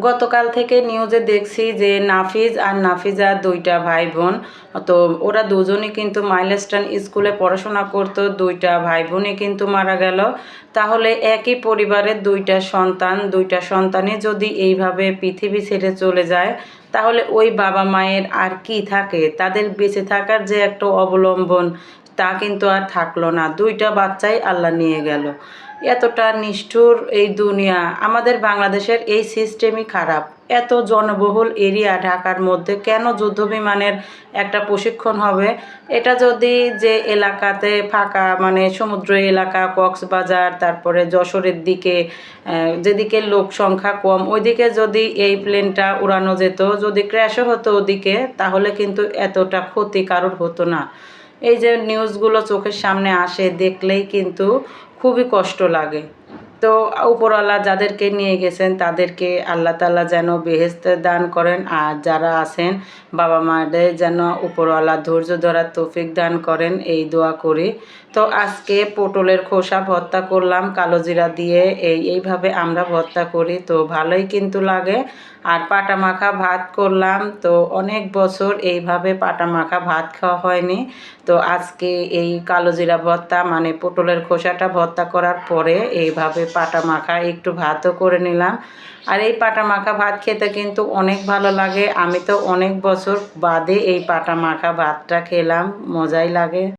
গতকাল থেকে নিউজে দেখছি যে নাফিজ আর নাফিজা দুইটা ভাই বোন। তো ওরা দুজনই কিন্তু মাইলস্টোন স্কুলে পড়াশোনা করতো, দুইটা ভাই বোনই কিন্তু মারা গেল। তাহলে একই পরিবারের দুইটা সন্তানই যদি এইভাবে পৃথিবী ছেড়ে চলে যায়, তাহলে ওই বাবা মায়ের আর কি থাকে? তাদের বেঁচে থাকার যে একটা অবলম্বন, তা কিন্তু আর থাকলো না। দুইটা বাচ্চাই আল্লাহ নিয়ে গেল। এতটা নিষ্ঠুর এই দুনিয়া। আমাদের বাংলাদেশের এই সিস্টেমই খারাপ। এত জনবহুল এরিয়া ঢাকার মধ্যে কেন যুদ্ধবিমানের একটা প্রশিক্ষণ হবে? এটা যদি যে এলাকাতে ফাঁকা, মানে সমুদ্র এলাকা, কক্সবাজার, তারপরে যশোরের দিকে, যেদিকে লোক সংখ্যা কম, ওইদিকে যদি এই প্লেনটা উড়ানো যেত, যদি ক্র্যাশও হতো ওদিকে, তাহলে কিন্তু এতটা ক্ষতি কারোর হতো না। এই যে নিউজগুলো চোখের সামনে আসে, দেখলেই কিন্তু খুবই কষ্ট লাগে। তো উপরওয়ালা যাদেরকে নিয়ে গেছেন তাদেরকে আল্লাহ তাআলা যেন বেহেশত দান করেন, আর যারা আছেন বাবা মাদের যেন উপরওয়ালা ধৈর্য ধরার তৌফিক দান করেন, এই দোয়া করি। তো আজকে পটলের খোসা ভর্তা করলাম কালো জিরা দিয়ে। এইভাবে আমরা ভর্তা করি, তো ভালোই কিন্তু লাগে। আর পাটা মাখা ভাত করলাম। তো অনেক বছর এইভাবে পাটা মাখা ভাত খাওয়া হয়নি। তো আজকে এই কালো জিরা ভর্তা, মানে পটলের খোসাটা ভর্তা করার পরে এইভাবে পাটা মাখা একটু ভাতও করে নিলাম। আর এই পাটা মাখা ভাত খেতে কিন্তু অনেক ভালো লাগে। আমি তো অনেক বছর বাদে এই পাটা মাখা ভাতটা খেলাম, মজাই লাগে।